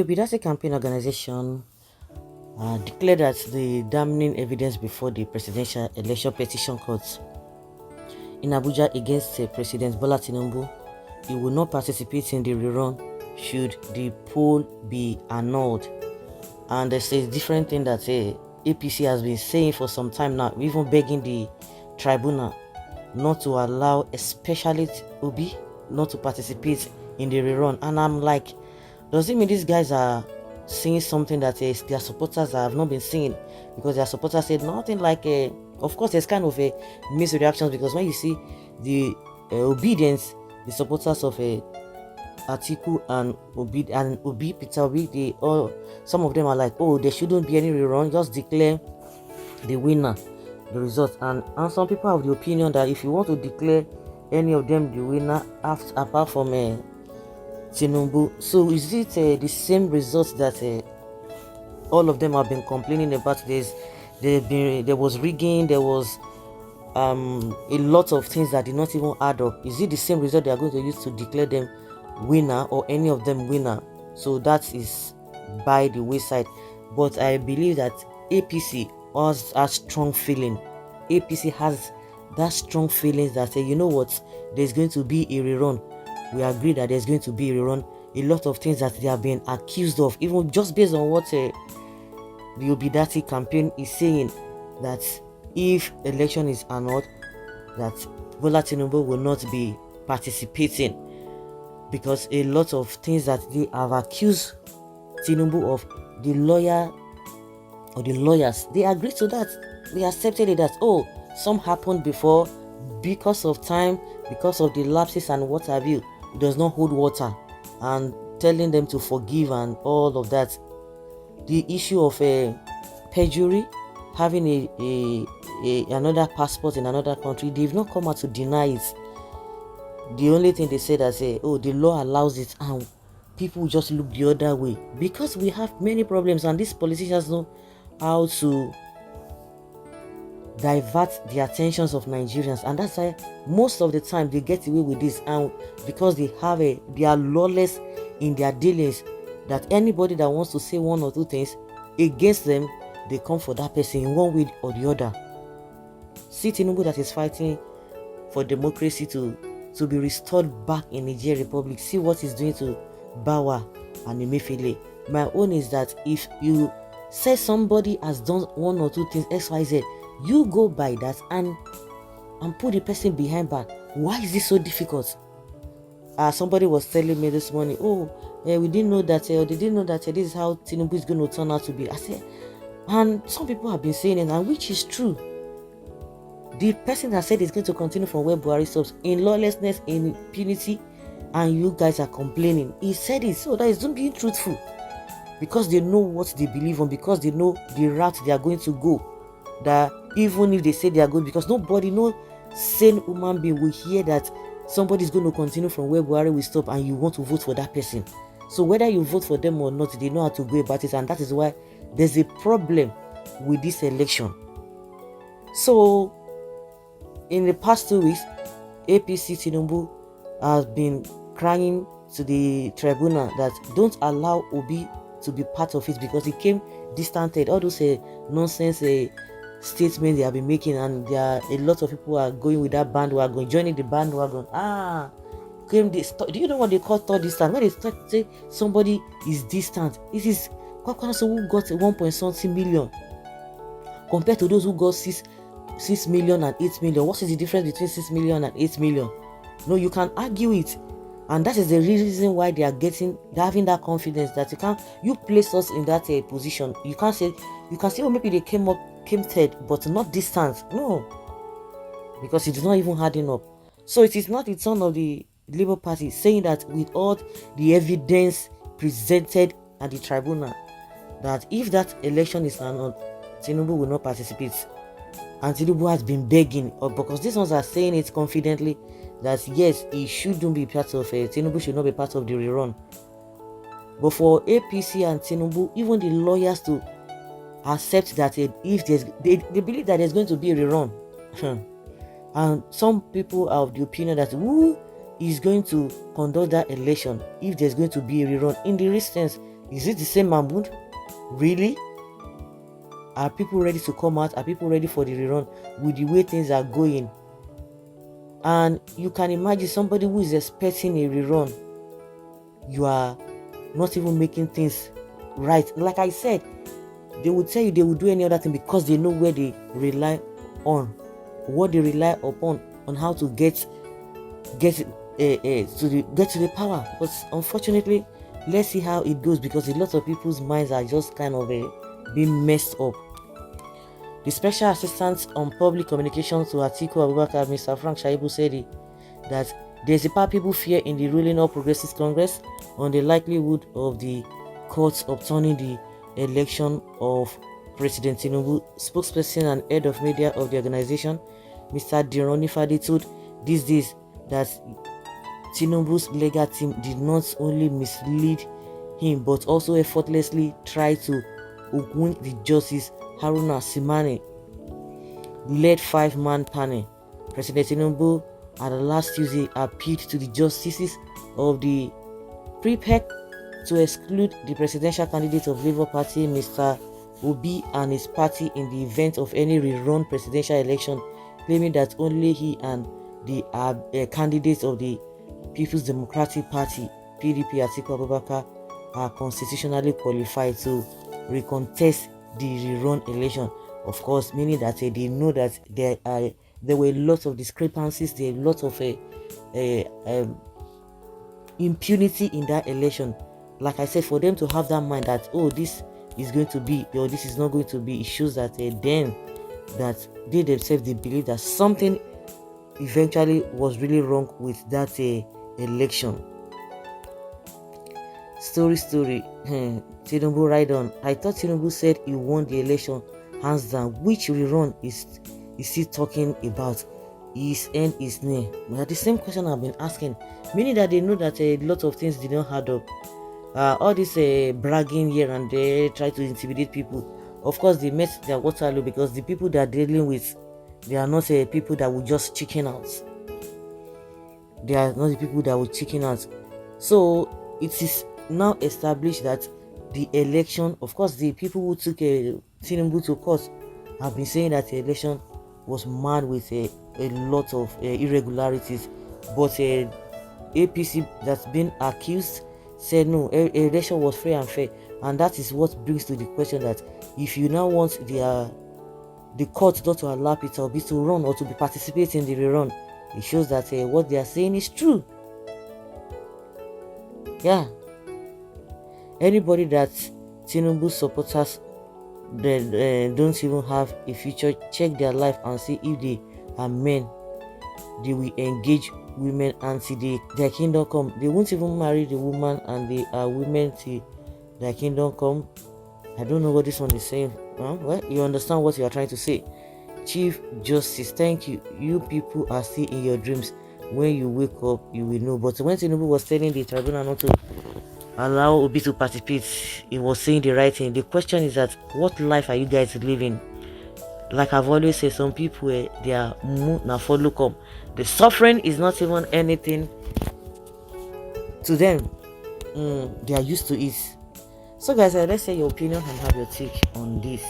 The Obidasi Campaign Organization declared that the damning evidence before the Presidential Election Petition Court in Abuja against President Bola Tinubu, he will not participate in the rerun should the poll be annulled. And there's a different thing that APC has been saying for some time now, even begging the tribunal not to allow, especially Obi, not to participate in the rerun. And I'm like, does it mean these guys are seeing something that their supporters have not been seeing? Because their supporters said nothing like of course there's kind of a mixed reactions, because when you see the obedience, the supporters of Atiku and Obi Peter Obi, they all, some of them are like, oh, there shouldn't be any rerun, just declare the winner, the result. And some people have the opinion that if you want to declare any of them the winner apart from Tinubu, so is it the same results that all of them have been complaining about? There was rigging, there was a lot of things that did not even add up. Is it the same result they are going to use to declare them winner, or any of them winner? So that is by the wayside. But I believe that APC has a strong feeling. APC has that strong feelings that say, you know what, there's going to be a rerun. We agree that there's going to be a rerun. A lot of things that they have been accused of, even just based on what the Obidati campaign is saying, that if election is annulled, that Bola Tinubu will not be participating, because a lot of things that they have accused Tinubu of, the lawyer or the lawyers, they agreed to that. They accepted it, that oh, some happened before, because of time, because of the lapses and what have you, it does not hold water, and telling them to forgive and all of that. The issue of perjury, having another passport in another country, they've not come out to deny it. The only thing they said is, oh, the law allows it, and people just look the other way, because we have many problems, and these politicians know how to divert the attentions of Nigerians, and that's why most of the time they get away with this. And because they are lawless in their dealings, that anybody that wants to say one or two things against them, they come for that person in one way or the other. See Tinubu that is fighting for democracy to be restored back in Nigeria Republic. See what he's doing to Bawa and Emefiele. My own is that if you say somebody has done one or two things XYZ, you go by that and put the person behind back. Why is this so difficult? Somebody was telling me this morning, oh, we didn't know that, or they didn't know that this is how Tinubu is going to turn out to be. I said, and some people have been saying it, and which is true. The person that said it's going to continue from where Buhari stops, in lawlessness, in impunity, and you guys are complaining. He said it, so that is not being truthful, because they know what they believe on, because they know the route they are going to go. That even if they say they are good, because nobody, no sane human being will hear that somebody is going to continue from where Buhari will stop, and you want to vote for that person. So whether you vote for them or not, they know how to go about it, and that is why there's a problem with this election. So in the past 2 weeks, APC Tinubu has been crying to the tribunal that don't allow Obi to be part of it, because he came distanted. All those nonsense statements they have been making, and there are a lot of people are going with that bandwagon, joining the bandwagon. Do you know what they call third distance? When they start say somebody is distant, this is Kwakwanso who got 1.something million compared to those who got 6 million and 8 million. What is the difference between 6 million and 8 million? No, you can argue it, and that is the reason why they're having that confidence that you place us in that position. You can say, oh, maybe they came third, but not distance. No, because it is not even adding up. So it is not the turn of the Labour Party saying that with all the evidence presented at the tribunal, that if that election is annulled, Tinubu will not participate. And Tinubu has been begging, because these ones are saying it confidently, that yes, he shouldn't be part of it. Tinubu should not be part of the rerun. But for APC and Tinubu, even the lawyers to accept that if they believe that there's going to be a rerun. And some people are of the opinion that who is going to conduct that election if there's going to be a rerun? In the instance, Is it the same Mahmoud? Really? Are people ready to come out? Are people ready for the rerun with the way things are going? And you can imagine somebody who is expecting a rerun, you are not even making things right. Like I said, they would tell you they would do any other thing because they know where they rely on, what they rely upon, on how to get get to the power. But unfortunately, let's see how it goes, because a lot of people's minds are just kind of being messed up. The Special Assistant on Public Communications to Atiku Abubakar, Mr. Frank Shaibu, said that there's a palpable fear in the ruling All Progressives Congress on the likelihood of the courts upturning the election of President Tinubu. Spokesperson and head of media of the organization, Mr. Dironi Fadi, told these days that Tinubu's legal team did not only mislead him but also effortlessly tried to hoodwink the Justice Haruna Simane led 5-man panel. President Tinubu at the last Tuesday appealed to the justices of the PREPEC to exclude the presidential candidate of Labour Party, Mr. Obi, and his party in the event of any rerun presidential election, claiming that only he and the candidates of the People's Democratic Party, PDP, Atiku Abubakar, are constitutionally qualified to recontest the rerun election. Of course, meaning that they know that there were lots of discrepancies, there were lots of impunity in that election. Like I said, for them to have that mind that, oh, this is going to be or this is not going to be, it shows that then that they themselves, they believe that something eventually was really wrong with that election. Story. Tinubu ride on. I thought Tinubu said he won the election hands down. Which rerun is he talking about? His end is near. But the same question I've been asking, meaning that they know that a lot of things did not add up. All this bragging here and there, try to intimidate people. Of course, they met their Waterloo, because the people they are dealing with, they are not people that will just chicken out. They are not the people that will chicken out. So it is now established that the election, of course, the people who took Tinubu to court have been saying that the election was marred with a lot of irregularities, but APC that's been accused said no, election was fair and fair. And that is what brings to the question that if you now want the court not to allow Peter Obi to run or to be participating in the rerun, it shows that what they are saying is true. Yeah. Anybody that Tinubu supporters don't even have a future, check their life and see if they are men. They will engage women until their kingdom come. They won't even marry the woman, and they are women till their kingdom come. I don't know what this one is saying. Well, you understand what you are trying to say. Chief Justice, thank you. You people are still in your dreams. When you wake up, you will know. But when Tinubu was telling the tribunal not to allow Obi to participate, he was saying the right thing. The question is that, what life are you guys living? Like I've always said, some people they are now follow come. The suffering is not even anything to them. They are used to it. So guys, let's say your opinion and have your take on this.